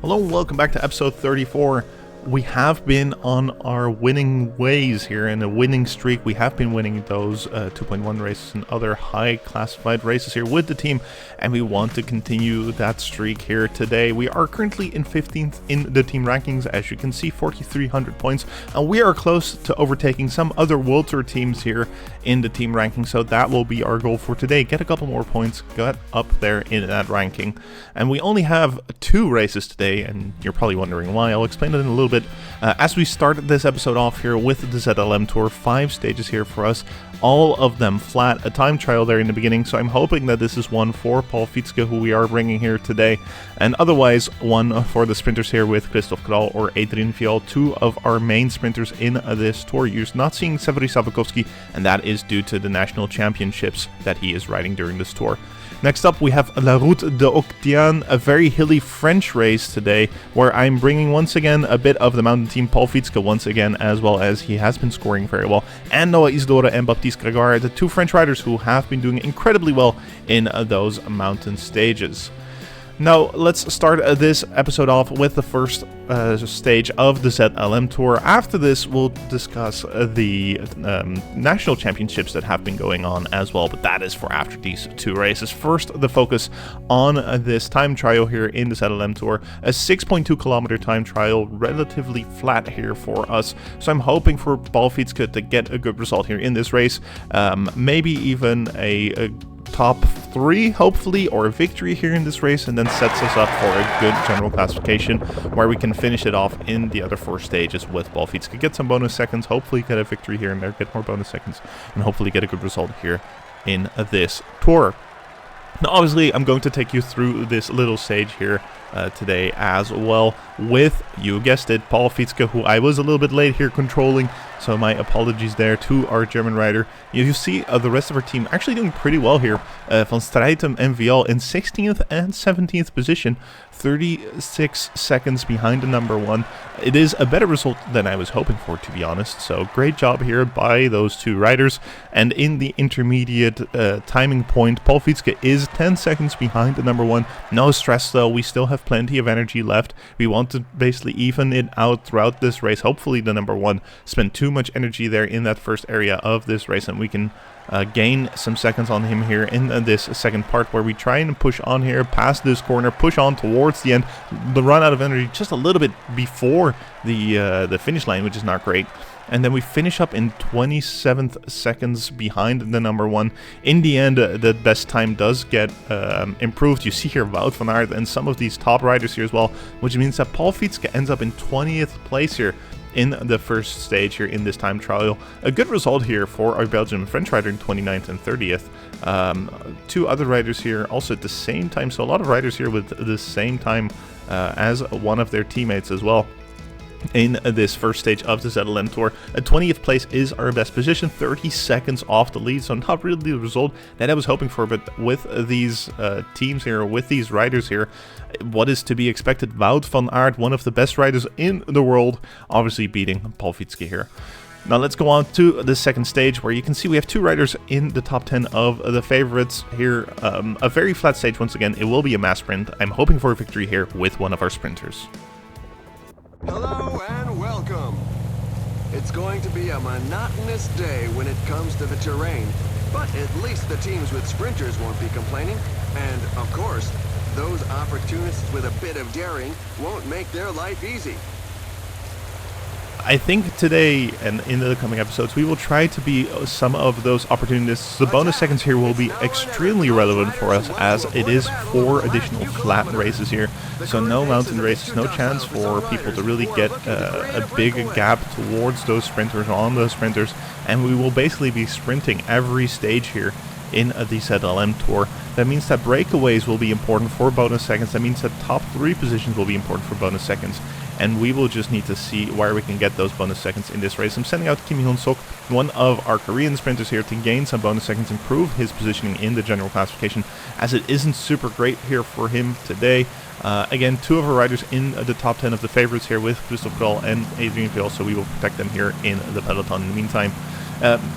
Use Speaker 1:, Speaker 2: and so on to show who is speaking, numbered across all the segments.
Speaker 1: Hello and welcome back to episode 34. We have been on our winning ways here in a winning streak. We have been winning those 2.1 races and other high classified races here with the team, and we want to continue that streak here today. We are currently in 15th in the team rankings, as you can see, 4,300 points, and we are close to overtaking some other World Tour teams here in the team ranking, so that will be our goal for today. Get a couple more points, get up there in that ranking. And we only have 2 races today, and you're probably wondering why. I'll explain it in a little bit. As we start this episode off here with the ZLM Tour, 5 stages here for us, all of them flat, a time trial there in the beginning, so I'm hoping that this is one for Paul Fietske, who we are bringing here today, and otherwise one for the sprinters here with Christophe KoRail or Adrien Viol, 2 of our main sprinters in this tour. You're not seeing Severi Savukoski, and that is due to the national championships that he is riding during this tour. Next up, we have La Route de Océan, a very hilly French race today, where I'm bringing once again a bit of the mountain team, Paul Fietske once again, as well as he has been scoring very well, and Noah Isidore and Baptiste Grégoire, the 2 French riders who have been doing incredibly well in those mountain stages. Now, let's start this episode off with the first stage of the ZLM Tour. After this, we'll discuss the national championships that have been going on as well, but that is for after these 2 races. First, the focus on this time trial here in the ZLM Tour. A 6.2 kilometer time trial, relatively flat here for us, so I'm hoping for Paul Fietske to get a good result here in this race. Maybe even a top 3, hopefully, or a victory here in this race, and then sets us up for a good general classification where we can finish it off in the other 4 stages with Paul Fietske. Get some bonus seconds, hopefully get a victory here and there, get more bonus seconds, and hopefully get a good result here in this tour. Now, obviously, I'm going to take you through this little stage here today as well with, you guessed it, Paul Fietske, who I was a little bit late here controlling, so my apologies there to our German rider. You see the rest of our team actually doing pretty well here. Van Strijtem and Viol in 16th and 17th position, 36 seconds behind the number 1. It is a better result than I was hoping for, to be honest, so great job here by those 2 riders. And in the intermediate timing point, Paul Fietske is 10 seconds behind the number 1. No stress though, we still have plenty of energy left. We want to basically even it out throughout this race. Hopefully the number 1 spent too much energy there in that first area of this race, and we can gain some seconds on him here in this second part, where we try and push on here past this corner, push on towards the end, the run out of energy just a little bit before the finish line, which is not great. And then we finish up in 27th seconds behind the number 1. In the end, the best time does get improved. You see here Wout van Aert and some of these top riders here as well, which means that Paul Fietske ends up in 20th place here in the first stage here in this time trial. A good result here for our Belgian and French rider in 29th and 30th. 2 other riders here also at the same time, so a lot of riders here with the same time as one of their teammates as well in this first stage of the ZLM Tour. A 20th place is our best position, 30 seconds off the lead, so not really the result that I was hoping for, but with these teams here, with these riders here, what is to be expected? Wout van Aert, one of the best riders in the world, obviously beating Paul Fietske here. Now let's go on to the second stage, where you can see we have 2 riders in the top 10 of the favorites here. A very flat stage once again. It will be a mass sprint. I'm hoping for a victory here with one of our sprinters.
Speaker 2: Hello and welcome. It's going to be a monotonous day when it comes to the terrain, but at least the teams with sprinters won't be complaining. And, of course, those opportunists with a bit of daring won't make their life easy.
Speaker 1: I think today and in the coming episodes we will try to be some of those opportunities. The bonus seconds here will be extremely relevant for us, as it is 4 additional flat races here. So no mountain races, no chance for people to really get a big gap towards those sprinters, on those sprinters, and we will basically be sprinting every stage here in the ZLM Tour. That means that breakaways will be important for bonus seconds. That means that top 3 positions will be important for bonus seconds. And we will just need to see where we can get those bonus seconds in this race. I'm sending out Kim Hyun-sok, one of our Korean sprinters here, to gain some bonus seconds, improve his positioning in the general classification, as it isn't super great here for him today. Again, 2 of our riders in the top 10 of the favorites here with Christophe KoRail and Adrien Viol, so we will protect them here in the peloton in the meantime.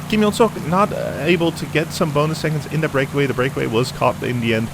Speaker 1: Kim Hyun-sok not able to get some bonus seconds in the breakaway. The breakaway was caught in the end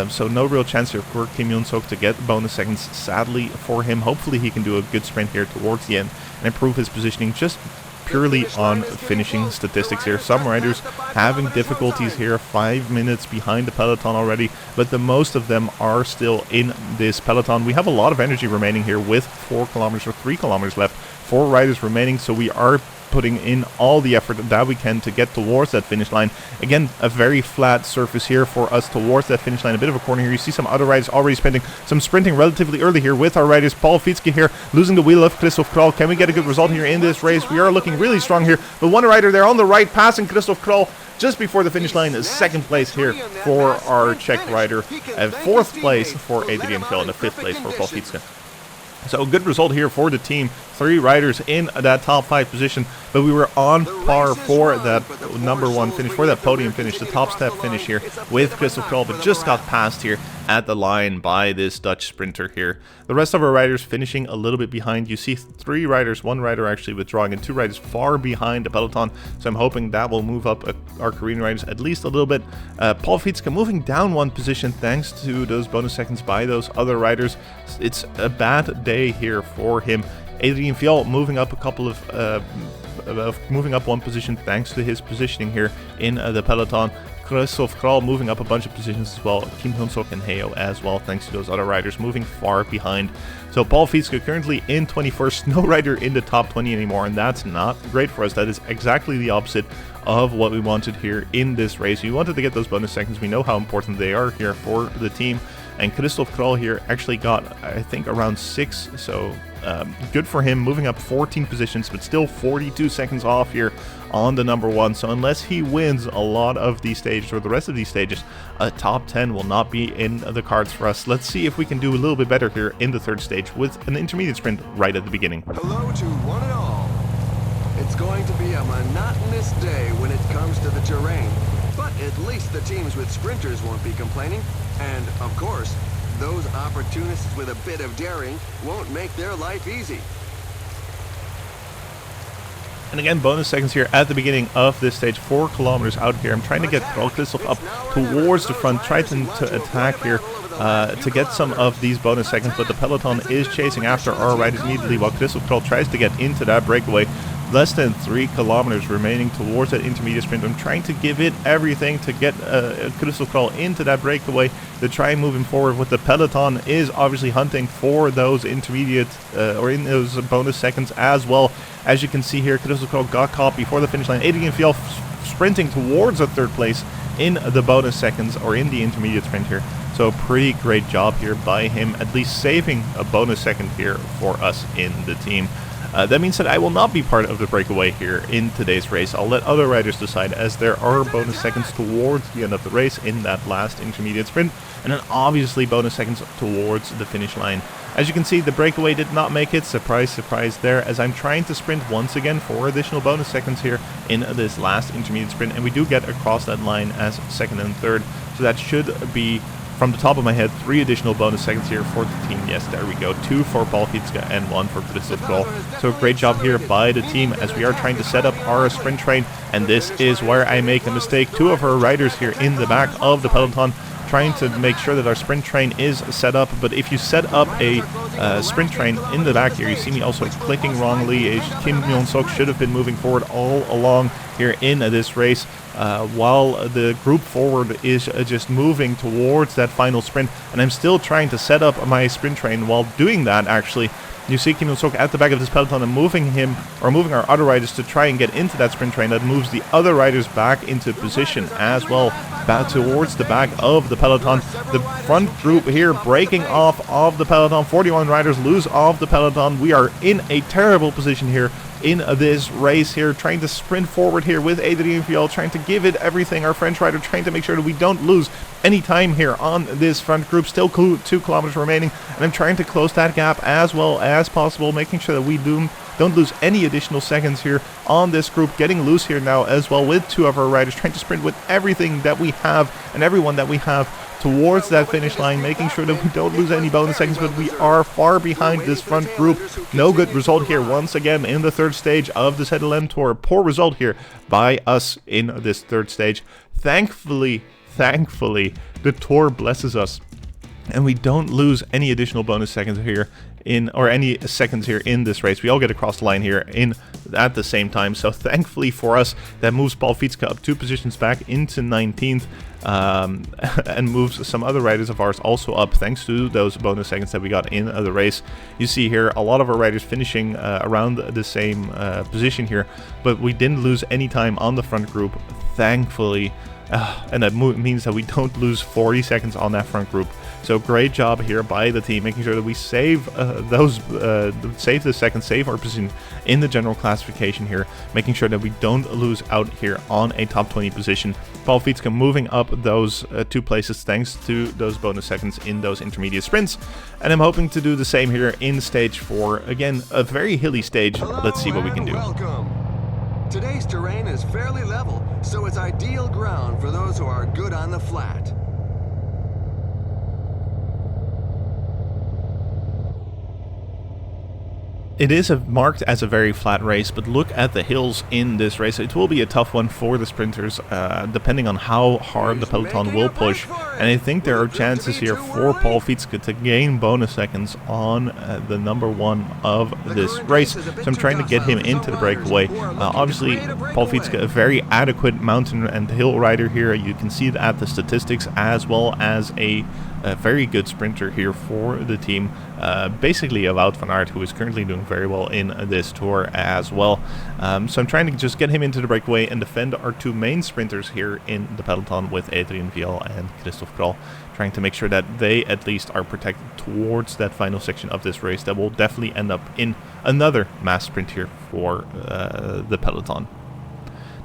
Speaker 1: So no real chance here for Kim Yoon-sok to get bonus seconds, sadly for him. Hopefully he can do a good sprint here towards the end and improve his positioning just purely on finishing statistics here. Some riders having difficulties here, 5 minutes behind the peloton already, but the most of them are still in this peloton. We have a lot of energy remaining here with 4 kilometers or 3 kilometers left, 4 riders remaining, so we are putting in all the effort that we can to get towards that finish line. Again, a very flat surface here for us towards that finish line. A bit of a corner here. You see some other riders already sprinting relatively early here with our riders. Paul Fitzke here losing the wheel of Christoph Kroll. Can we get a good result here in this race? We are looking really strong here. But one rider there on the right passing Christoph Kroll just before the finish line is 2nd place here for our Czech rider. 4th place for Adrian Kroll and a 5th place for Paul Fitzke. So a good result here for the team. 3 riders in that top 5 position, but we were on par for that number 1 finish, for that podium finish, the top step finish here with Christoph Kroll, but just got passed here at the line by this Dutch sprinter here. The rest of our riders finishing a little bit behind. You see 3 riders, 1 rider actually withdrawing, and 2 riders far behind the peloton, so I'm hoping that will move up our Korean riders at least a little bit. Paul Fitzke moving down 1 position thanks to those bonus seconds by those other riders. It's a bad day here for him. Adrian Fiol moving up a couple of moving up 1 position thanks to his positioning here in the peloton. Christoph Kroll moving up a bunch of positions as well. Kim Hyun-sok and Heo as well, thanks to those other riders moving far behind. So Paul Fitzke currently in 21st, no rider in the top 20 anymore, and that's not great for us. That is exactly the opposite of what we wanted here in this race. We wanted to get those bonus seconds. We know how important they are here for the team. And Christoph Kroll here actually got, I think, around 6, so good for him, moving up 14 positions, but still 42 seconds off here on the number 1. So unless he wins a lot of these stages, or the rest of these stages, a top 10 will not be in the cards for us. Let's see if we can do a little bit better here in the 3rd stage with an intermediate sprint right at the beginning.
Speaker 2: Hello to one and all. It's going to be a monotonous day when it comes to the terrain, but at least the teams with sprinters won't be complaining. And, of course, those opportunists with a bit of daring won't make their life easy.
Speaker 1: And again, bonus seconds here at the beginning of this stage, 4 kilometers out here. I'm trying to get Christoph up towards the front, trying to attack here to get some of these bonus seconds, but the peloton is chasing after our riders immediately while Christoph Kroll tries to get into that breakaway. Less than 3 kilometers remaining towards that intermediate sprint. I'm trying to give it everything to get Christoph Kroll into that breakaway to try and move him forward. With the peloton is obviously hunting for those intermediate or in those bonus seconds as well. As you can see here, Christoph Kroll got caught before the finish line. Adrian Fiol sprinting towards a 3rd place in the bonus seconds or in the intermediate sprint here. So pretty great job here by him, at least saving a bonus second here for us in the team. That means that I will not be part of the breakaway here in today's race. I'll let other riders decide, as there are bonus seconds towards the end of the race in that last intermediate sprint, and then obviously bonus seconds towards the finish line. As you can see, the breakaway did not make it. Surprise, surprise there, as I'm trying to sprint once again for additional bonus seconds here in this last intermediate sprint, and we do get across that line as 2nd and 3rd, so that should be, from the top of my head, 3 additional bonus seconds here for the team. Yes, there we go. 2 for Paul Fitzke and 1 for Christoph Kroll. So great job here by the team as we are trying to set up our sprint train. And this is where I make a mistake. 2 of our riders here in the back of the peloton trying to make sure that our sprint train is set up. But if you set up a sprint train in the back here, you see me also clicking wrongly. Kim Hyun-sok should have been moving forward all along here in this race, while the group forward is just moving towards that final sprint, and I'm still trying to set up my sprint train. While doing that, actually, you see Kim Hyun-sok at the back of this peloton and moving our other riders to try and get into that sprint train. That moves the other riders back into position as well, back towards the back of the peloton. The front group here breaking off of the peloton. 41 riders lose off the peloton. We are in a terrible position here in this race here, trying to sprint forward here with Adrien Fiol, trying to give it everything. Our French rider trying to make sure that we don't lose any time here on this front group. Still 2 kilometers remaining, and I'm trying to close that gap as well as possible, making sure that we don't lose any additional seconds here on this group. Getting loose here now as well with 2 of our riders, trying to sprint with everything that we have and everyone that we have towards that finish line, making sure that we don't lose any bonus seconds, but we are far behind this front group. No good result here once again in the 3rd stage of the ZLM Tour. Poor result here by us in this 3rd stage. Thankfully thankfully, the Tour blesses us, and we don't lose any additional bonus seconds here or any seconds here in this race. We all get across the line here at the same time. So thankfully for us, that moves Paul Fietske up 2 positions back into 19th, and moves some other riders of ours also up thanks to those bonus seconds that we got in the race. You see here a lot of our riders finishing around the same position here, but we didn't lose any time on the front group, thankfully. And that means that we don't lose 40 seconds on that front group. So great job here by the team, making sure that we save save the second, save our position in the general classification here, making sure that we don't lose out here on a top 20 position. Paul Fietske moving up those 2 places thanks to those bonus seconds in those intermediate sprints. And I'm hoping to do the same here in stage 4. Again, a very hilly stage. Let's see what we can do.
Speaker 2: Welcome. Today's terrain is fairly level, so it's ideal ground for those who are good on the flat.
Speaker 1: It is marked as a very flat race, but look at the hills in this race. It will be a tough one for the sprinters, depending on how hard the peloton will push. And I think there are chances here for Paul Fietske to gain bonus seconds on the number 1 of this race. So I'm trying to get him into the breakaway. Obviously, Paul Fietske, a very adequate mountain and hill rider here. You can see it at the statistics, as well as a very good sprinter here for the team. Basically a Wout van Aert, who is currently doing very well in this tour as well. So I'm trying to just get him into the breakaway and defend our 2 main sprinters here in the peloton with Adrian Viel and Christophe Krol, trying to make sure that they at least are protected towards that final section of this race that will definitely end up in another mass sprint here for the peloton.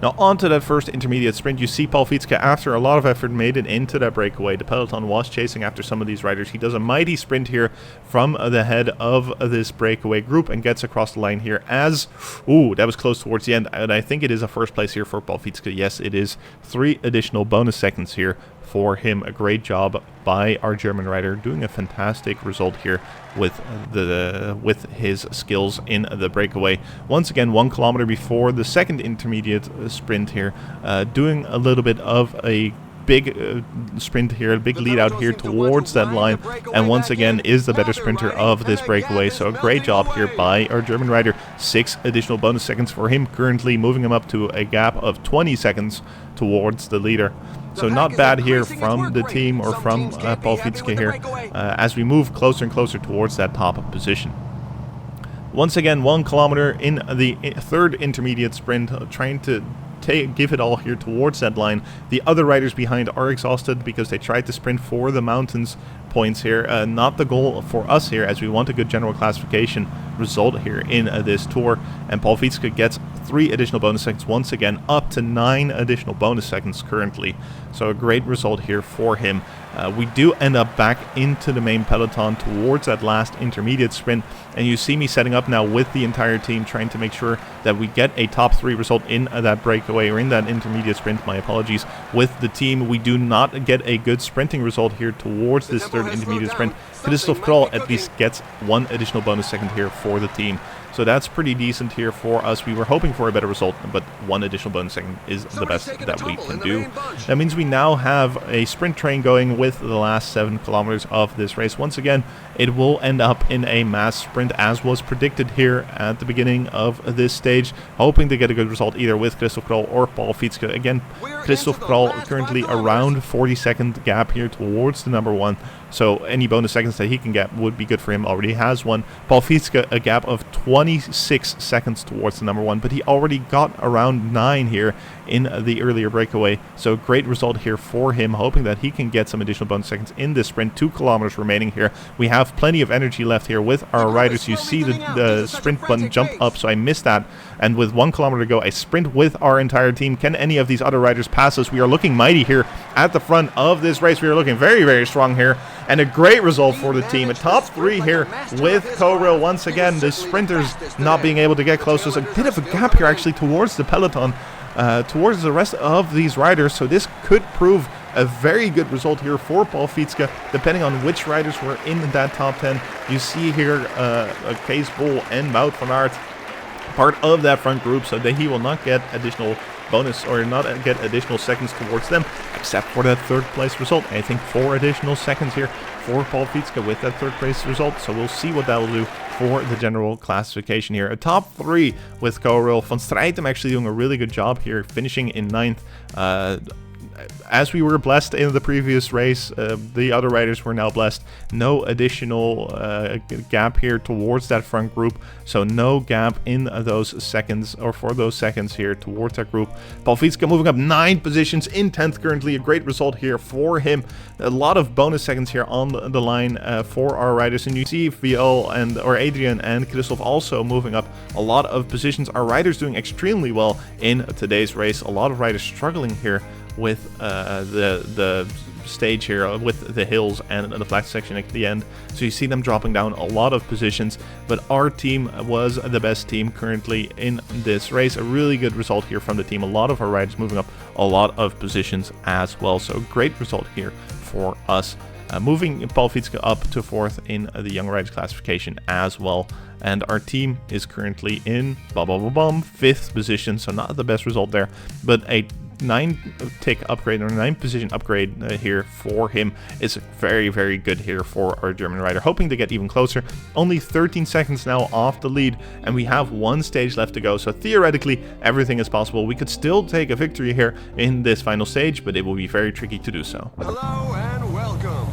Speaker 1: Now onto that first intermediate sprint. You see Paul Fietske, after a lot of effort, made it into that breakaway. The peloton was chasing after some of these riders. He does a mighty sprint here from the head of this breakaway group and gets across the line here as... Ooh, that was close towards the end. And I think it is a first place here for Paul Fietske. Yes, it is 3 additional bonus seconds here for him. A great job by our German rider, doing a fantastic result here with his skills in the breakaway. Once again, 1 kilometer before the second intermediate sprint here, doing a little bit of a big sprint here, a big lead out here towards that line, and once again is the better sprinter of this breakaway. So a great job here by our German rider. 6 additional bonus seconds for him, currently moving him up to a gap of 20 seconds towards the leader. So not bad here from the team, or from Paul Fietske here, as we move closer and closer towards that top position. Once again, 1 kilometer in the 3rd intermediate sprint, trying to give it all here towards that line. The other riders behind are exhausted because they tried to sprint for the mountains points here. Not the goal for us here, as we want a good general classification result here in this tour. And Paul Fietske gets 3 additional bonus seconds, once again up to 9 additional bonus seconds currently. So a great result here for him. We do end up back into the main peloton towards that last intermediate sprint, and you see me setting up now with the entire team, trying to make sure that we get a top 3 result in that breakaway, or in that intermediate sprint, my apologies. With the team, we do not get a good sprinting result here towards this 3rd intermediate sprint. Christophe Krol at least gets 1 additional bonus second here for the team. So that's pretty decent here for us. We were hoping for a better result, but 1 additional bonus second is the best that we can do. That means we now have a sprint train going with the last 7 kilometers of this race. Once again, it will end up in a mass sprint, as was predicted here at the beginning of this stage. Hoping to get a good result either with Christophe Krol or Paul Fietske. Again, Christophe Krol currently around 40-second gap here towards the number 1. So any bonus seconds that he can get would be good for him. Already has 1. Paul Fietske, a gap of 26 seconds towards the number 1, but he already got around 9 here in the earlier breakaway. So great result here for him, hoping that he can get some additional bonus seconds in this sprint. 2 kilometers remaining here. We have plenty of energy left here with our riders. You see the sprint button jump up, so I missed that. And with 1 kilometer to go, I sprint with our entire team. Can any of these other riders pass us? We are looking mighty here at the front of this race. We are looking very, very strong here. And a great result for the team. A top 3 here with KoRail. Once again, the sprinters not being able to get close. There's a bit of a gap here actually towards the peloton, towards the rest of these riders. So this could prove a very good result here for Paul Fietske, depending on which riders were in that top 10. You see here Kees Bol and Wout van Aert part of that front group, so that he will not get additional bonus or not get additional seconds towards them, except for that third place result. I think 4 additional seconds here for Paul Fietske with that third place result, so we'll see what that will do for the general classification here. A top 3 with KoRail. Van Strijtem actually doing a really good job here, finishing in 9th. As we were blessed in the previous race, the other riders were now blessed. No additional gap here towards that front group, so no gap in those seconds, or for those seconds here towards that group. Paul Fietske moving up 9 positions in 10th currently. A great result here for him. A lot of bonus seconds here on the line for our riders, and you see Viol or Adrian and Christoph also moving up a lot of positions. Our riders doing extremely well in today's race. A lot of riders struggling here with the stage here, with the hills and the flat section at the end. So you see them dropping down a lot of positions, but our team was the best team currently in this race. A really good result here from the team. A lot of our riders moving up a lot of positions as well. So great result here for us. Moving Paul Fietske up to 4th in the Young Riders classification as well. And our team is currently in 5th position, so not the best result there, but a 9-tick upgrade or 9 position upgrade here for him is very, very good here for our German rider. Hoping to get even closer. Only 13 seconds now off the lead, and we have 1 stage left to go, so theoretically everything is possible. We could still take a victory here in this final stage, but it will be very tricky to do so.
Speaker 2: Hello and welcome.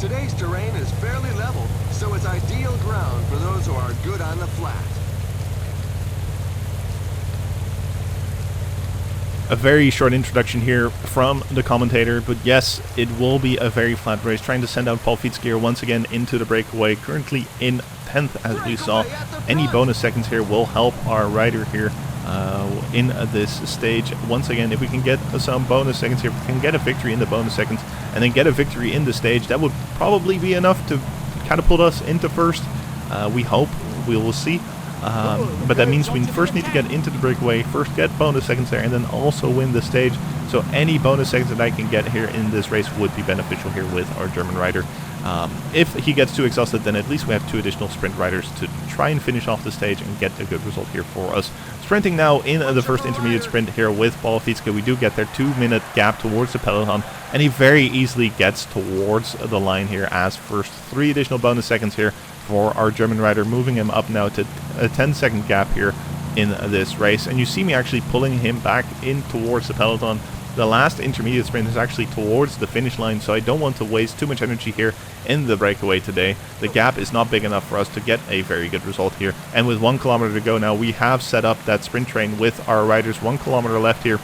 Speaker 2: Today's terrain is fairly level, so it's ideal ground for those who are good on the flat.
Speaker 1: A very short introduction here from the commentator, but yes, it will be a very flat race. Trying to send out Paul Fietske here once again into the breakaway, currently in 10th as we saw. Any bonus seconds here will help our rider here in this stage. Once again, if we can get some bonus seconds here, if we can get a victory in the bonus seconds and then get a victory in the stage, that would probably be enough to catapult us into first. We hope. We will see. But that means we first need to get into the breakaway, first get bonus seconds there, and then also win the stage. So any bonus seconds that I can get here in this race would be beneficial here with our German rider. If he gets too exhausted, then at least we have 2 additional sprint riders to try and finish off the stage and get a good result here for us. Sprinting now in the first intermediate sprint here with Paul Fietske. We do get their 2-minute gap towards the peloton, and he very easily gets towards the line here as first. 3 additional bonus seconds here for our German rider, moving him up now to a 10-second gap here in this race. And you see me actually pulling him back in towards the peloton. The last intermediate sprint is actually towards the finish line, so I don't want to waste too much energy here in the breakaway today. The gap is not big enough for us to get a very good result here. And with 1 kilometer to go now, we have set up that sprint train with our riders. 1 kilometer left here.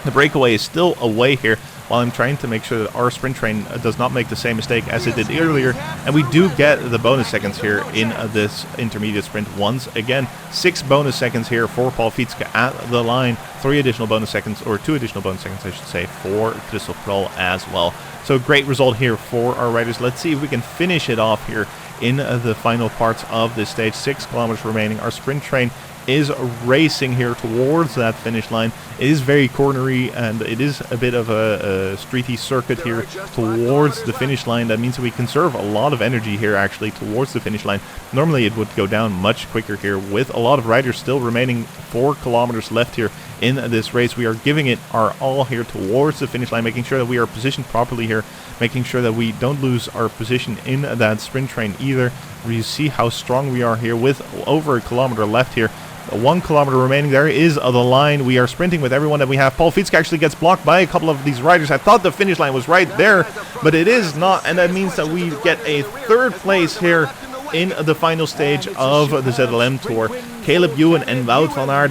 Speaker 1: The breakaway is still away here, while I'm trying to make sure that our sprint train does not make the same mistake as it did earlier. And we do get the bonus seconds here in this intermediate sprint once again. 6 bonus seconds here for Paul Fietske at the line. 3 additional bonus seconds, or 2 additional bonus seconds I should say, for Christoph Kroll as well. So great result here for our riders. Let's see if we can finish it off here in the final parts of this stage. 6 kilometers remaining. Our sprint train is racing here towards that finish line. It is very cornery, and it is a bit of a streety circuit here towards the finish line. That means that we conserve a lot of energy here actually towards the finish line. Normally it would go down much quicker here, with a lot of riders still remaining. 4 kilometers left here in this race. We are giving it our all here towards the finish line, making sure that we are positioned properly here, making sure that we don't lose our position in that sprint train either. You see how strong we are here with over 1 kilometer left here. 1 kilometer remaining. There is the line. We are sprinting with everyone that we have. Paul Fietske actually gets blocked by a couple of these riders. I thought the finish line was right there, but it is not, and that means that we get a 3rd place here in the final stage of the ZLM Tour. Caleb Ewan and Wout van Aert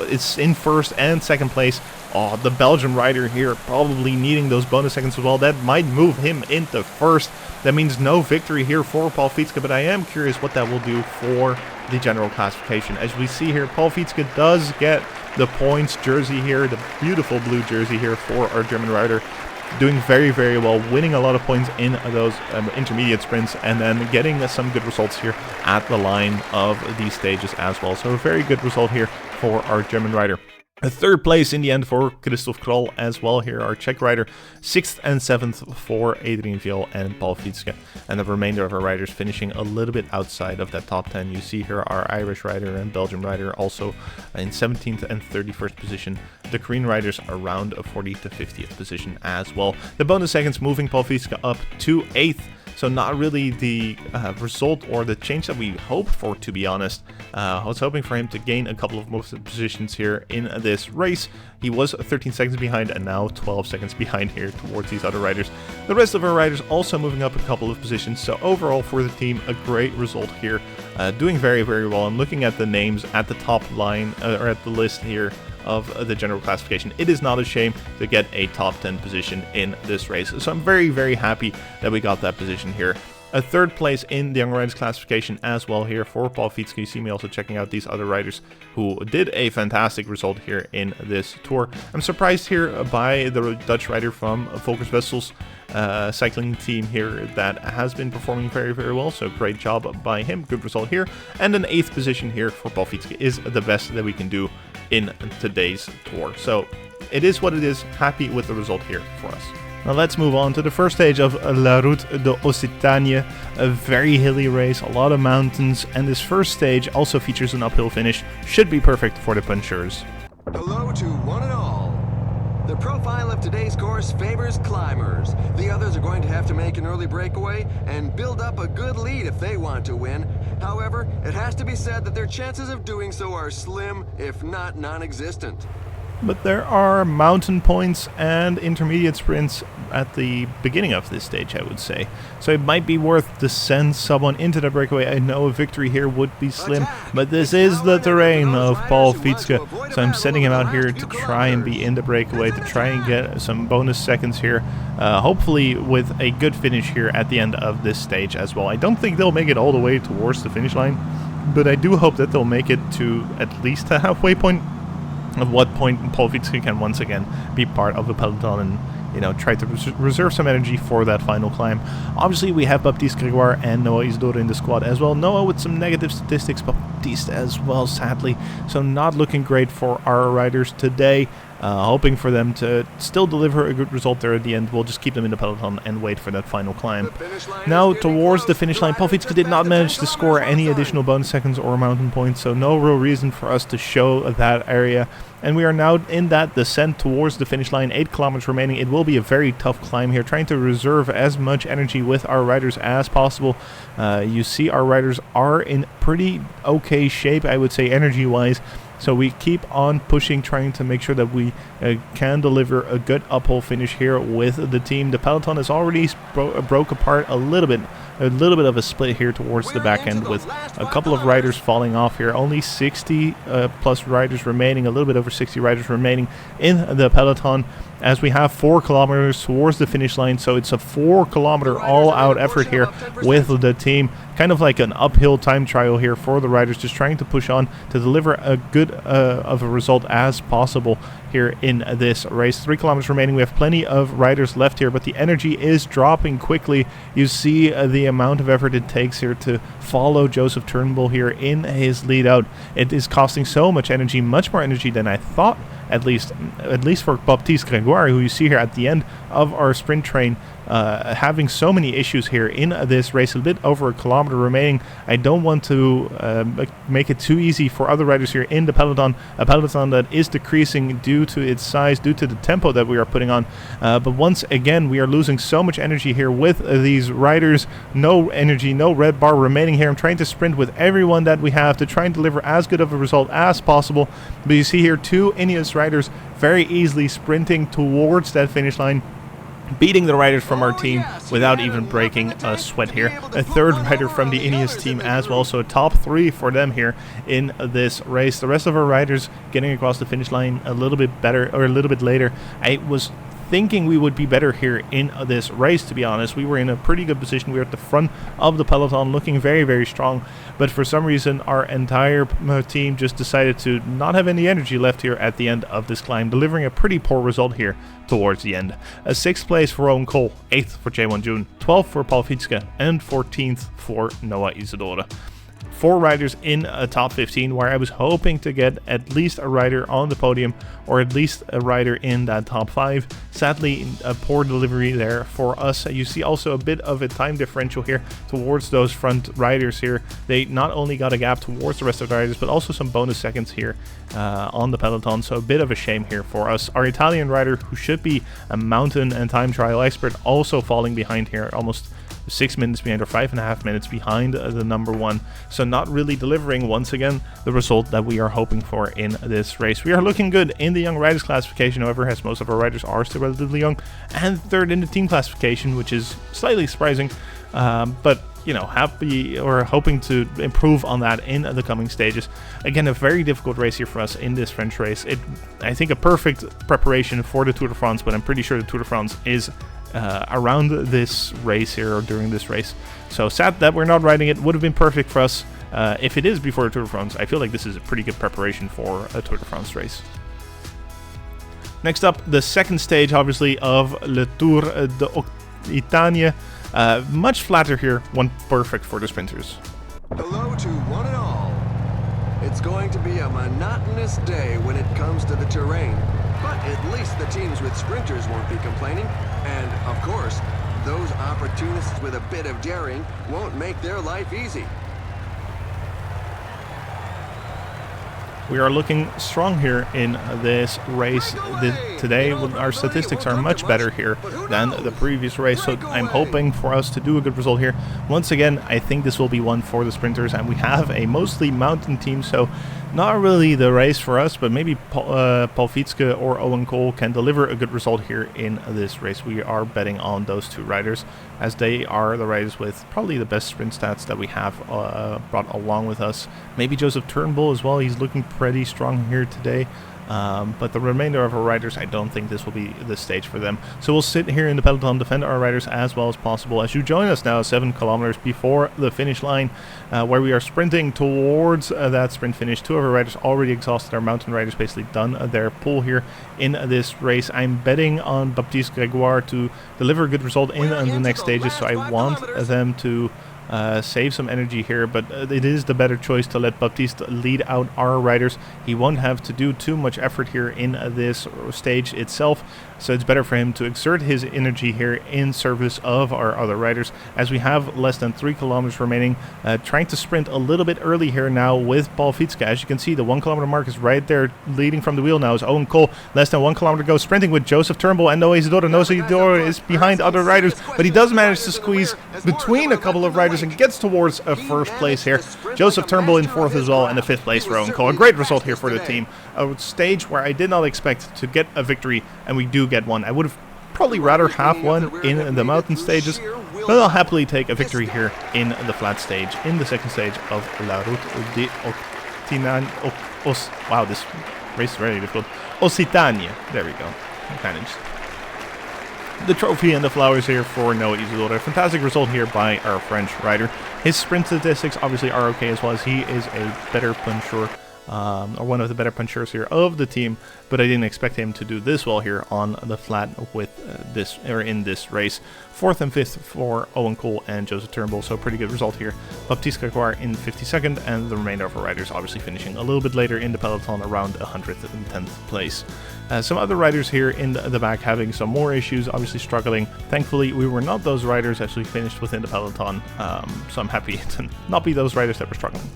Speaker 1: is in 1st and 2nd place. Oh, the Belgian rider here probably needing those bonus seconds as well. That might move him into 1st. That means no victory here for Paul Fietske, but I am curious what that will do for the general classification. As we see here, Paul Fietske does get the points jersey here, the beautiful blue jersey here for our German rider. Doing very, very well, winning a lot of points in those intermediate sprints, and then getting some good results here at the line of these stages as well. So a very good result here for our German rider. A third place in the end for Christoph Kroll as well here, our Czech rider. 6th and 7th for Adrian Viel and Paul Fietske. And the remainder of our riders finishing a little bit outside of that top 10. You see here our Irish rider and Belgian rider also in 17th and 31st position. The Korean riders around a 40th to 50th position as well. The bonus seconds moving Paul Fietske up to 8th. So not really the result or the change that we hoped for, to be honest. I was hoping for him to gain a couple of more positions here in this race. He was 13 seconds behind and now 12 seconds behind here towards these other riders. The rest of our riders also moving up a couple of positions. So overall for the team, a great result here. Doing very, very well. I'm looking at the names at the top line, or at the list here of the general classification. It is not a shame to get a top 10 position in this race. So I'm very, very happy that we got that position here. A third place in the Young Riders classification as well here for Paul Fietske. You see me also checking out these other riders who did a fantastic result here in this tour. I'm surprised here by the Dutch rider from Volkers Wessel's cycling team here that has been performing very, very well. So great job by him. Good result here. And an 8th position here for Paul Fietske is the best that we can do in today's tour. So it is what it is. Happy with the result here for us. Now let's move on to the first stage of La Route d'Occitanie, a very hilly race, a lot of mountains, and this first stage also features an uphill finish. Should be perfect for the punchers.
Speaker 2: Hello to one and all. The profile of today's course favors climbers. The others are going to have to make an early breakaway and build up a good lead if they want to win. However, it has to be said that their chances of doing so are slim, if not non-existent.
Speaker 1: But there are mountain points and intermediate sprints at the beginning of this stage, I would say. So it might be worth to send someone into the breakaway. I know a victory here would be slim, but this is the terrain of Paul Fietske. So I'm sending him out here to try and be in the breakaway, to try and get some bonus seconds here. Hopefully with a good finish here at the end of this stage as well. I don't think they'll make it all the way towards the finish line, but I do hope that they'll make it to at least the halfway point. At what point Paul Fietske can once again be part of the peloton and, you know, try to reserve some energy for that final climb. Obviously, we have Baptiste Grégoire and Noah Isidore in the squad as well. Noah with some negative statistics, Baptiste as well, sadly. So not looking great for our riders today. Hoping for them to still deliver a good result there at the end. We'll just keep them in the peloton and wait for that final climb. Now towards the finish line, Paul Fietske did not manage to score any additional bonus seconds or mountain points, so no real reason for us to show that area. And we are now in that descent towards the finish line, 8 kilometers remaining. It will be a very tough climb here, trying to reserve as much energy with our riders as possible. You see our riders are in pretty okay shape, I would say, energy-wise. So we keep on pushing, trying to make sure that we can deliver a good uphill finish here with the team. The peloton is already broke apart a little bit of a split here towards the back end, with a couple of riders falling off here. Only 60 plus riders remaining, a little bit over 60 riders remaining in the peloton, as we have 4 kilometers towards the finish line. So it's a 4 kilometer all-out effort here with the team. Kind of like an uphill time trial here for the riders, just trying to push on to deliver a good of a result as possible here in this race. 3 kilometers remaining. We have plenty of riders left here, but the energy is dropping quickly. You see the amount of effort it takes here to follow Joseph Turnbull here in his lead out. It is costing so much energy, much more energy than I thought, at least for Baptiste Grégoire, who you see here at the end of our sprint train, having so many issues here in this race. A bit over a kilometer remaining. I don't want to make it too easy for other riders here in the peloton, a peloton that is decreasing due to its size, due to the tempo that we are putting on. But once again, we are losing so much energy here with these riders. No energy, no red bar remaining here. I'm trying to sprint with everyone that we have to try and deliver as good of a result as possible. But you see here 2 Ineos riders very easily sprinting towards that finish line, beating the riders from our team without even breaking a sweat here. A 3rd rider from the Ineos team as well, so a top 3 for them here in this race. The rest of our riders getting across the finish line a little bit better, or a little bit later. I was thinking we would be better here in this race, to be honest. We were in a pretty good position. We were at the front of the peloton, looking very, very strong. But for some reason, our entire team just decided to not have any energy left here at the end of this climb, delivering a pretty poor result here towards the end. A 6th place for Owen Cole, 8th for Jaewon Jun, 12th for Paul Fietske, and 14th for Noah Isidore. 4 riders in a top 15, where I was hoping to get at least a rider on the podium or at least a rider in that top 5. Sadly, a poor delivery there for us. You see also a bit of a time differential here towards those front riders here. They not only got a gap towards the rest of the riders, but also some bonus seconds here on the peloton, so a bit of a shame here for us. Our Italian rider, who should be a mountain and time trial expert, also falling behind here, almost 6 minutes behind, or 5.5 minutes behind the number 1, so not really delivering once again the result that we are hoping for in this race. We are looking good in the young riders classification, however, as most of our riders are still relatively young, and third in the team classification, which is slightly surprising, but you know, happy or hoping to improve on that in the coming stages. Again, a very difficult race here for us in this French race. I think a perfect preparation for the Tour de France, but I'm pretty sure the Tour de France is around this race here, or during this race. So sad that we're not riding it. Would have been perfect for us if it is before the Tour de France. I feel like this is a pretty good preparation for a Tour de France race. Next up, the second stage, obviously, of Le Tour d'Occitanie. Much flatter here, one perfect for the sprinters.
Speaker 2: Hello to one and all. It's going to be a monotonous day when it comes to the terrain, but at least the teams with sprinters won't be complaining, and of course, those opportunists with a bit of daring won't make their life easy.
Speaker 1: We are looking strong here in this race today. Our statistics are much better here than the previous race, so I'm hoping for us to do a good result here. Once again, I think this will be one for the sprinters, and we have a mostly mountain team, so not really the race for us, but maybe Paul Fietske or Owen Cole can deliver a good result here in this race. We are betting on those 2 riders, as they are the riders with probably the best sprint stats that we have brought along with us. Maybe Joseph Turnbull as well. He's looking pretty strong here today. But the remainder of our riders, I don't think this will be the stage for them. So we'll sit here in the peloton, defend our riders as well as possible. As you join us now 7 kilometers before the finish line, where we are sprinting towards that sprint finish. 2 of our riders already exhausted. Our mountain riders basically done their pull here in this race. I'm betting on Baptiste Grégoire to deliver a good result in the next stages, so I want them to save some energy here, but it is the better choice to let Baptiste lead out our riders. He won't have to do too much effort here in this stage itself, so it's better for him to exert his energy here in service of our other riders, as we have less than 3 kilometers remaining. Trying to sprint a little bit early here now with Paul Fietske. As you can see, the 1 kilometer mark is right there. Leading from the wheel now is Owen Cole. Less than 1 kilometer to go, sprinting with Joseph Turnbull and Noé Isidore. Noé Isidore is behind other riders, but he does manage to squeeze between a couple of riders and gets towards a first place here. Joseph Turnbull in 4th as well, and a 5th place for Owen Cole. A great result here for the team. A stage where I did not expect to get a victory, and we do get one. I would have probably rather have one in the mountain stages, but I'll happily take a victory here in the flat stage, in the second stage of La Route d'Occitanie. Wow, this race is very difficult. Occitanie. There we go. Managed. The trophy and the flowers here for Noé Isidore. A fantastic result here by our French rider. His sprint statistics obviously are okay, as well as he is a better puncher, or one of the better punchers here of the team, but I didn't expect him to do this well here on the flat with in this race. 4th and 5th for Owen Cole and Joseph Turnbull, so pretty good result here. Baptiste Grégoire in 52nd, and the remainder of our riders obviously finishing a little bit later in the peloton, around 110th place. Some other riders here in the back having some more issues, obviously struggling. Thankfully, we were not those riders as we finished within the peloton, so I'm happy to not be those riders that were struggling.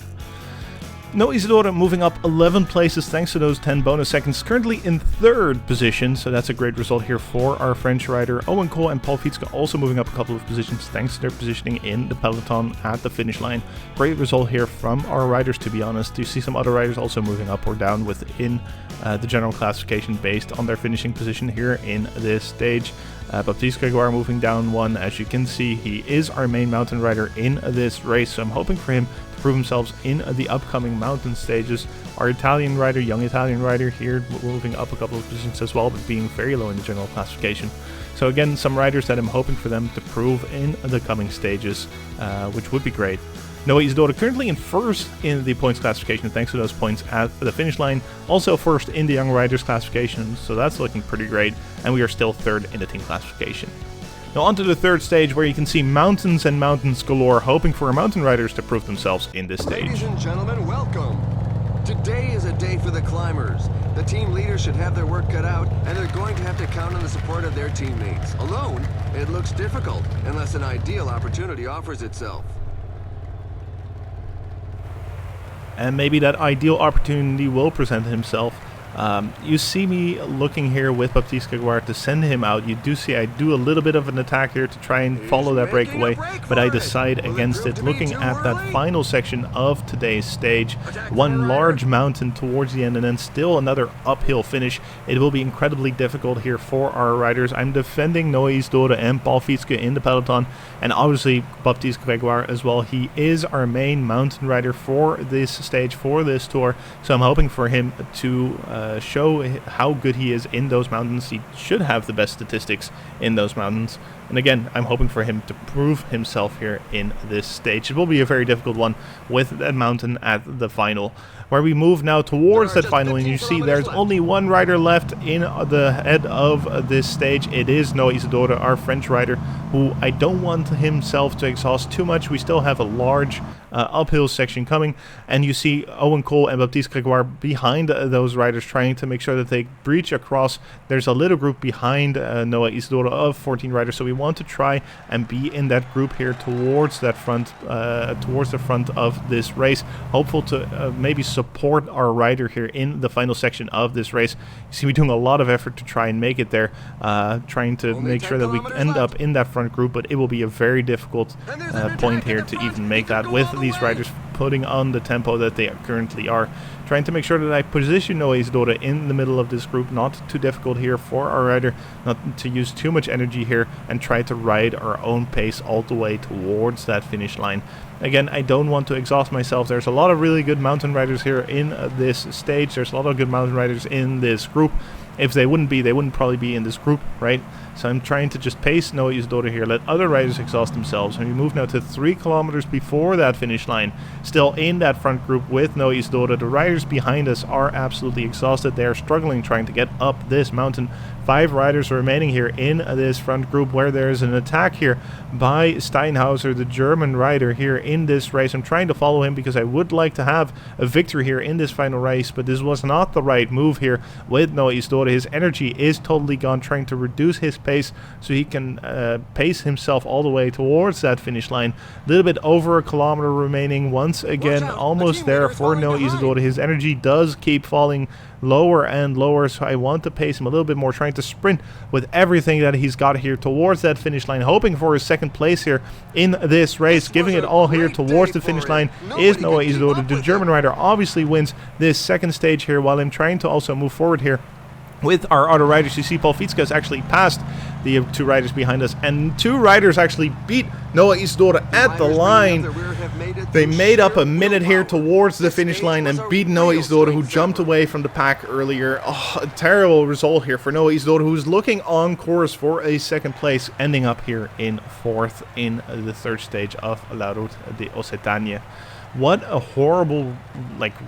Speaker 1: Noé Isidore moving up 11 places thanks to those 10 bonus seconds. Currently in 3rd position, so that's a great result here for our French rider. Owen Cole and Paul Fietske also moving up a couple of positions thanks to their positioning in the peloton at the finish line. Great result here from our riders, to be honest. You see some other riders also moving up or down within the general classification based on their finishing position here in this stage. Baptiste Grégoire moving down 1. As you can see, he is our main mountain rider in this race, so I'm hoping for him to prove themselves in the upcoming mountain stages. Our Italian rider, young Italian rider here, moving up a couple of positions as well, but being very low in the general classification. So again, some riders that I'm hoping for them to prove in the coming stages, which would be great. Noé Isidore currently in 1st in the points classification thanks to those points at the finish line. Also 1st in the young riders classification, so that's looking pretty great. And we are still 3rd in the team classification. Now onto the third stage, where you can see mountains and mountains galore, hoping for our mountain riders to prove themselves in this stage.
Speaker 2: Ladies and gentlemen, welcome. Today is a day for the climbers. The team leaders should have their work cut out, and they're going to have to count on the support of their teammates. Alone, it looks difficult, unless an ideal opportunity offers itself.
Speaker 1: And maybe that ideal opportunity will present himself. You see me looking here with Baptiste Grégoire to send him out. You do see I do a little bit of an attack here to try and follow that breakaway, but I decide against it. Looking at that final section of today's stage, one large mountain towards the end and then still another uphill finish. It will be incredibly difficult here for our riders. I'm defending Noah Isidore and Paul Fietske in the peloton, and obviously Baptiste Grégoire as well. He is our main mountain rider for this stage, for this tour, so I'm hoping for him to show how good he is in those mountains. He should have the best statistics in those mountains, and again, I'm hoping for him to prove himself here in this stage. It will be a very difficult one with that mountain at the final, where we move now towards that final, and you see there's only one rider left in the head of this stage. It is Noah Isidore, our French rider, who I don't want himself to exhaust too much. We still have a large uphill section coming, and you see Owen Cole and Baptiste Grégoire behind those riders, trying to make sure that they breach across. There's a little group behind Noah Isidore of 14 riders, so we want to try and be in that group here towards that front, towards the front of this race, hopeful to maybe support our rider here in the final section of this race. You see me doing a lot of effort to try and make it there, trying to make sure that we end up in that front group, but it will be a very difficult point here to even make that with these riders putting on the tempo that they currently are. Trying to make sure that I position Noah Isidore in the middle of this group, not too difficult here for our rider, not to use too much energy here, and try to ride our own pace all the way towards that finish line. Again, I don't want to exhaust myself. There's a lot of really good mountain riders here in this stage. There's a lot of good mountain riders in this group. If they wouldn't be, they wouldn't probably be in this group, right? So I'm trying to just pace Noah Isidore here, let other riders exhaust themselves. And we move now to 3 kilometers before that finish line, still in that front group with Noah Isidore. The riders behind us are absolutely exhausted. They are struggling trying to get up this mountain. 5 riders remaining here in this front group, where there is an attack here by Steinhauser, the German rider here in this race. I'm trying to follow him because I would like to have a victory here in this final race, but this was not the right move here with Noah Isidore. His energy is totally gone, trying to reduce his pace so he can pace himself all the way towards that finish line. A little bit over a kilometer remaining. Once again, almost there for Noah Isidore. His energy does keep falling lower and lower, so I want to pace him a little bit more, trying to sprint with everything that he's got here towards that finish line, hoping for his second place here in this race. Giving it all here towards the finish line is Noah Isidore. The German rider obviously wins this second stage here, while I'm trying to also move forward here with our other riders. You see Paul Fietske has actually passed the 2 riders behind us, and 2 riders actually beat Noah Isidore at the line. They made up a minute here towards the finish line and beat Noah Isidore, who jumped away from the pack earlier. Oh, a terrible result here for Noah Isidore, who's looking on course for a second place, ending up here in 4th in the 3rd stage of La Route de Occitanie. What a horrible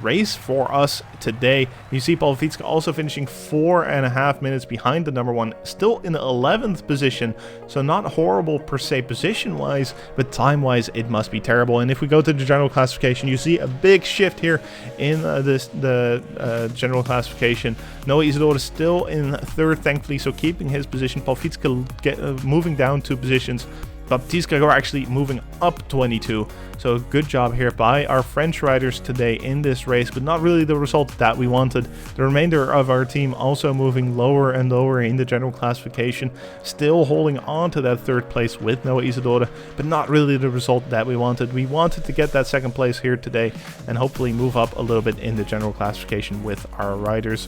Speaker 1: race for us today. You see Paul Fietske also finishing 4.5 minutes behind the number 1, still in the 11th position. So not horrible per se position wise, but time wise it must be terrible. And if we go to the general classification, you see a big shift here in the general classification. Noah Isidore is still in 3rd, thankfully, so keeping his position. Paul Fietske moving down 2 positions. Baptiste Grégoire actually moving up 22. So good job here by our French riders today in this race, but not really the result that we wanted. The remainder of our team also moving lower and lower in the general classification, still holding on to that 3rd place with Noah Isidore, but not really the result that we wanted. We wanted to get that 2nd place here today and hopefully move up a little bit in the general classification with our riders.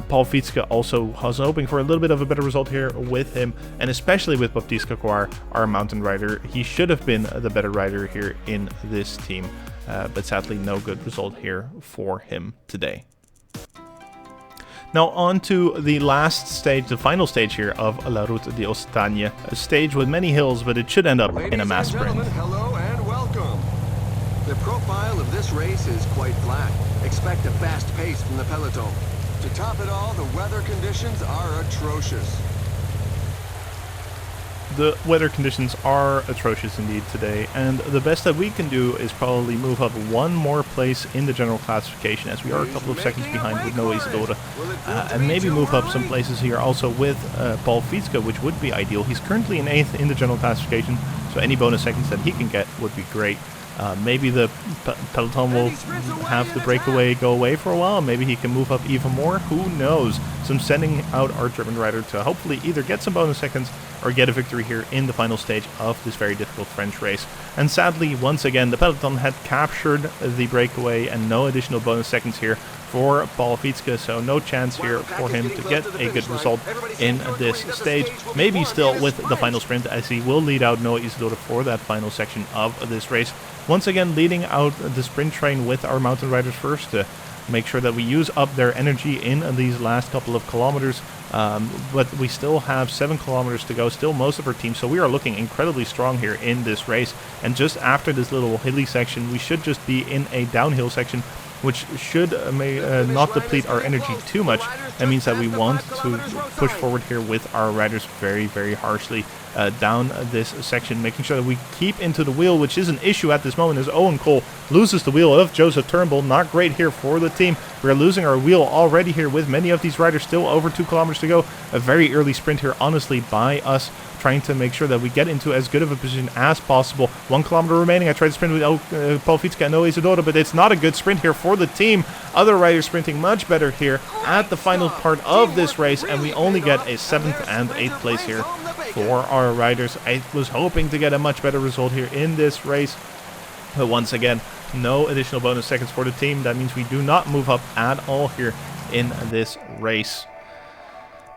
Speaker 1: Paul Fietske also was hoping for a little bit of a better result here with him, and especially with Baptiste Grégoire, our mountain rider. He should have been the better rider here in this team, but sadly no good result here for him today. Now on to the last stage, the final stage here of La Route de Occitanie, a stage with many hills, but it should end up in a mass sprint.
Speaker 2: Hello and welcome. The profile of this race is quite flat. Expect a fast pace from the peloton. To top it all, the weather conditions are atrocious.
Speaker 1: The weather conditions are atrocious indeed today, and the best that we can do is probably move up one more place in the general classification, as we are a couple of seconds behind with Noe Isidora, and maybe move up some places here also with Paul Fietske, which would be ideal. He's currently in 8th in the general classification, so any bonus seconds that he can get would be great. Maybe the peloton will have the breakaway go away for a while. Maybe he can move up even more. Who knows? So I'm sending out our German rider to hopefully either get some bonus seconds or get a victory here in the final stage of this very difficult French race. And sadly, once again, the peloton had captured the breakaway and no additional bonus seconds here for Paul Fietske, so no chance here for him to get a good result in this stage. Maybe still with the final sprint, as he will lead out Noah Isidora for that final section of this race. Once again, leading out the sprint train with our mountain riders first to make sure that we use up their energy in these last couple of kilometers. But we still have 7 kilometers to go, still most of our team, so we are looking incredibly strong here in this race. And just after this little hilly section, we should just be in a downhill section, which should not deplete our energy too much. That means that we want to push forward here with our riders very, very harshly down this section, making sure that we keep into the wheel, which is an issue at this moment as Owen Cole loses the wheel of Joseph Turnbull. Not great here for the team. We're losing our wheel already here with many of these riders still over 2 kilometers to go. A very early sprint here, honestly, by us, trying to make sure that we get into as good of a position as possible. 1 kilometer remaining. I tried to sprint with Paul Fietske and Noe Isidora, but it's not a good sprint here for the team. Other riders sprinting much better here at the final part of this race, and we only get a 7th and 8th place here for our riders. I was hoping to get a much better result here in this race, but once again, no additional bonus seconds for the team. That means we do not move up at all here in this race.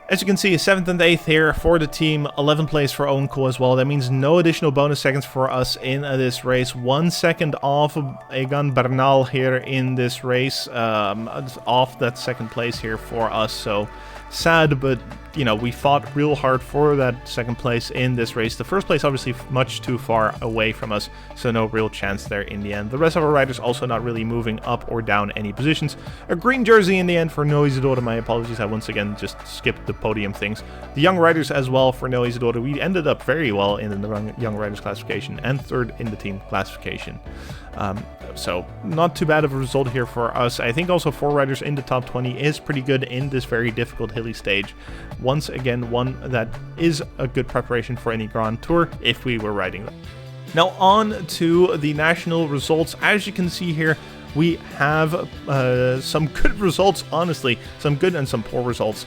Speaker 1: As you can see, 7th and 8th here for the team, 11th place for Owen Cole as well. That means no additional bonus seconds for us in this race. 1 second off Egan Bernal here in this race, off that 2nd place here for us. So sad, but you know, we fought real hard for that 2nd place in this race. The 1st place obviously much too far away from us, so no real chance there in the end. The rest of our riders also not really moving up or down any positions. A green jersey in the end for Noe Isidora. My apologies, I once again just skipped the podium things. The young riders as well for Noe Isidora. We ended up very well in the young riders classification and 3rd in the team classification. So not too bad of a result here for us. I think also 4 riders in the top 20 is pretty good in this very difficult hilly stage. Once again, one that is a good preparation for any Grand Tour if we were riding them. Now on to the national results. As you can see here, we have some good results, honestly, some good and some poor results,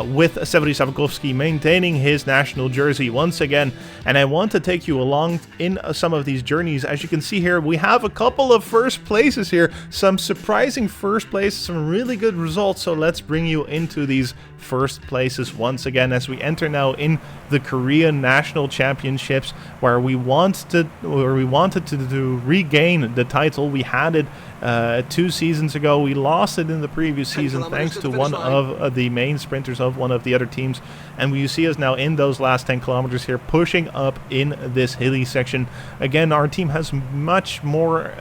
Speaker 1: with Severi Savukoski maintaining his national jersey once again. And I want to take you along in some of these journeys. As you can see here, we have a couple of first places here, some surprising first places, some really good results. So let's bring you into these first places once again as we enter now in the Korean National Championships, where we wanted to regain the title. We had it 2 seasons ago. We lost it in the previous season thanks to one of the main sprinters of one of the other teams, and you see us now in those last 10 kilometers here pushing up in this hilly section. Again, our team has much more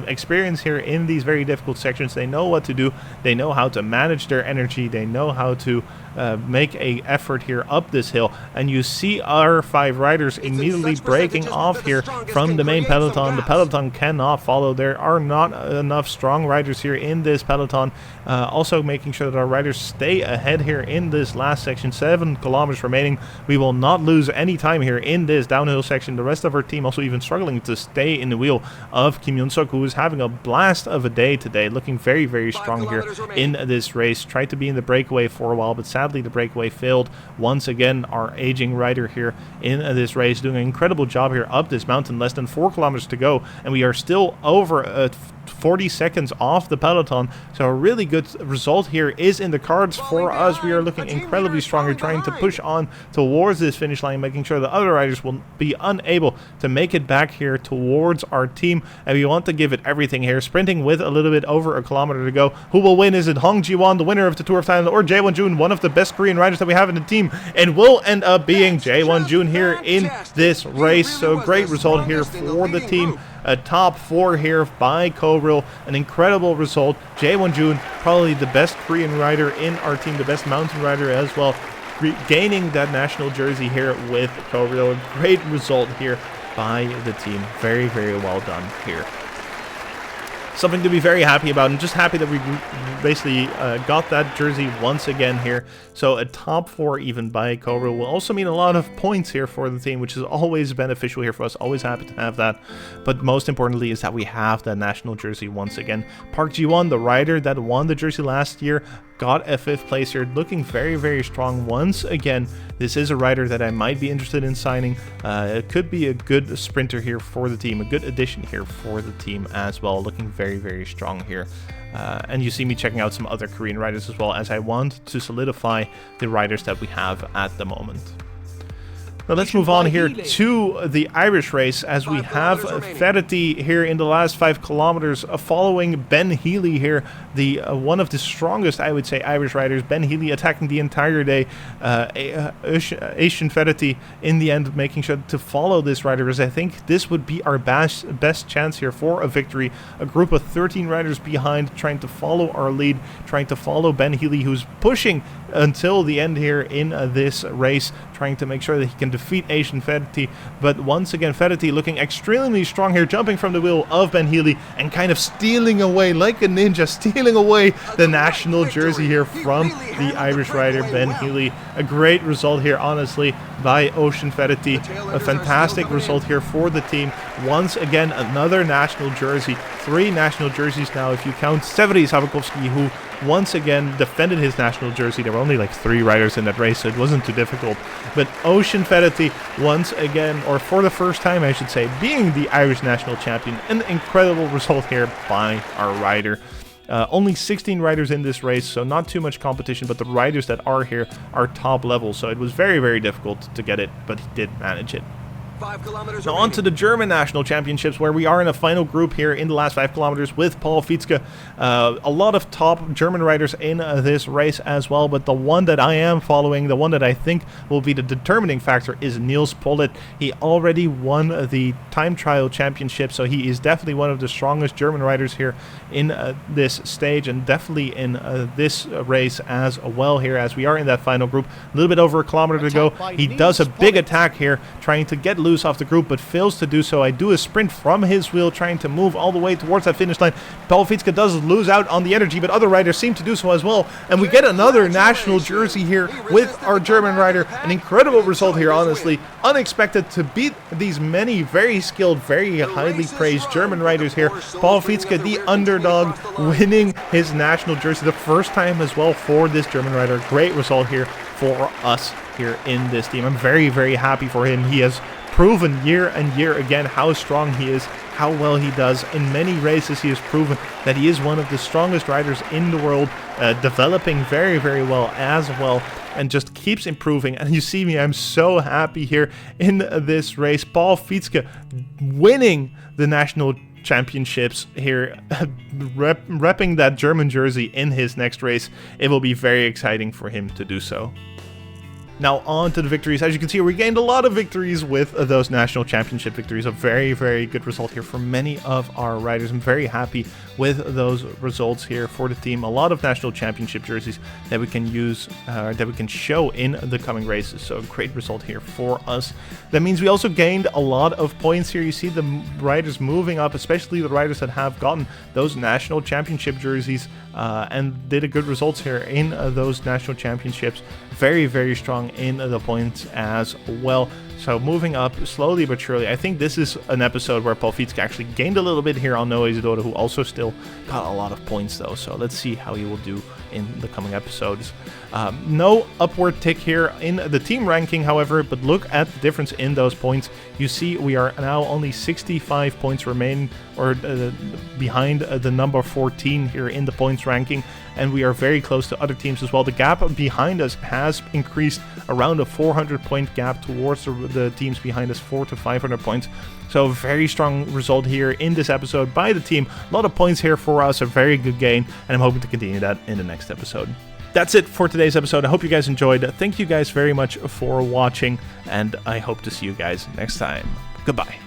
Speaker 1: experience here in these very difficult sections. They know what to do, they know how to manage their energy, they know how to make a effort here up this hill, and you see our 5 riders immediately breaking off here from the main peloton. The peloton cannot follow. There are not enough strong riders here in this peloton. Also making sure that our riders stay ahead here in this last section. 7 kilometers remaining. We will not lose any time here in this downhill section. The rest of our team also even struggling to stay in the wheel of Kim Yoon-suk, who is having a blast of a day today, looking very, very strong here in this race. Tried to be in the breakaway for a while, but sadly the breakaway failed. Once again, our aging rider here in this race doing an incredible job here up this mountain. Less than 4 kilometers to go, and we are still over 40 seconds off the peloton. So a really good result here is in the cards for us. We are looking incredibly strong here, trying to push on towards this finish line, making sure the other riders will be unable to make it back here towards our team. And we want to give it everything here, sprinting with a little bit over 1 kilometer to go. Who will win? Is it Hong Ji-won, the winner of the Tour of Thailand, or Jae-won-jun, one of the best Korean riders that we have in the team? And will end up being Jae-won-jun here in this race. So great result here for the team. A top 4 here by KoRail, an incredible result. Jae-won-jun, probably the best Korean rider in our team, the best mountain rider as well. gaining that national jersey here with KoRail. Great result here by the team. Very, very well done here. Something to be very happy about, and just happy that we basically got that jersey once again here. So a top 4 even by KoRail will also mean a lot of points here for the team, which is always beneficial here for us. Always happy to have that. But most importantly is that we have that national jersey once again. Park Ji-won, the rider that won the jersey last year, got a 5th place here, looking very, very strong once again. This is a rider that I might be interested in signing. It could be a good sprinter here for the team, a good addition here for the team as well, looking very, very strong here. And you see me checking out some other Korean riders as well, as I want to solidify the riders that we have at the moment. Now let's move on here to the Irish race, as we have Verity here in the last 5 kilometers following Ben Healy here, the one of the strongest, I would say, Irish riders. Ben Healy attacking the entire day. Asian Verity in the end making sure to follow this rider, as I think this would be our best chance here for a victory. A group of 13 riders behind, trying to follow our lead, trying to follow Ben Healy, who's pushing until the end here in this race, trying to make sure that he can defeat Asian Verity. But once again, Verity looking extremely strong here, jumping from the wheel of Ben Healy and kind of stealing away, like a ninja, stealing away the national jersey here from the Irish rider Ben Healy. A great result here, honestly, by Ocean Verity. A fantastic result here for the team. Once again, another national jersey. 3 national jerseys now, if you count Severi Savukoski, who once again defended his national jersey. There were only like 3 riders in that race, so it wasn't too difficult. But Ocean Verity once again, or for the first time I should say, being the Irish national champion. An incredible result here by our rider. Only 16 riders in this race, so not too much competition, but the riders that are here are top level, so it was very, very difficult to get it, but he did manage it.
Speaker 2: 5 kilometers
Speaker 1: now on to the German National Championships, where we are in a final group here in the last 5 kilometers with Paul Fitzke. A lot of top German riders in this race as well, but the one that I am following, the one that I think will be the determining factor, is Niels Pollitt. He already won the time trial championship, so he is definitely one of the strongest German riders here in this stage, and definitely in this race as well here, as we are in that final group. A little bit over a kilometer to go. He does a big attack here, trying to get loose off the group, but fails to do so. I do a sprint from his wheel, trying to move all the way towards that finish line. Paul Fitzke does lose out on the energy, but other riders seem to do so as well, and we get another national jersey here with our German rider. An incredible result here, honestly. Unexpected to beat these many very skilled, very highly praised German riders here. Paul Fitzke, the underdog, winning his national jersey the first time as well for this German rider. Great result here for us here in this team. I'm very, very happy for him. He has proven year and year again how strong he is, how well he does. In many races he has proven that he is one of the strongest riders in the world, developing very, very well as well, and just keeps improving. And you see me, I'm so happy here in this race. Paul Fitzke winning the national championships here, repping that German jersey in his next race. It will be very exciting for him to do so. Now on to the victories. As you can see, we gained a lot of victories with those national championship victories. A very, very good result here for many of our riders. I'm very happy with those results here for the team. A lot of national championship jerseys that we can use, that we can show in the coming races. So a great result here for us. That means we also gained a lot of points here. You see the riders moving up, especially the riders that have gotten those national championship jerseys and did a good results here in those national championships. Very, very strong in the points as well. So moving up slowly but surely. I think this is an episode where Paul Fitzke actually gained a little bit here on Noah Isidora, who also still got a lot of points though. So let's see how he will do in the coming episodes. No upward tick here in the team ranking, however, but look at the difference in those points. You see we are now only 65 points remaining, or behind the number 14 here in the points ranking, and we are very close to other teams as well. The gap behind us has increased around a 400-point gap towards the teams behind us, 400 to 500 points. So a very strong result here in this episode by the team. A lot of points here for us, a very good gain, and I'm hoping to continue that in the next episode. That's it for today's episode. I hope you guys enjoyed. Thank you guys very much for watching, and I hope to see you guys next time. Goodbye.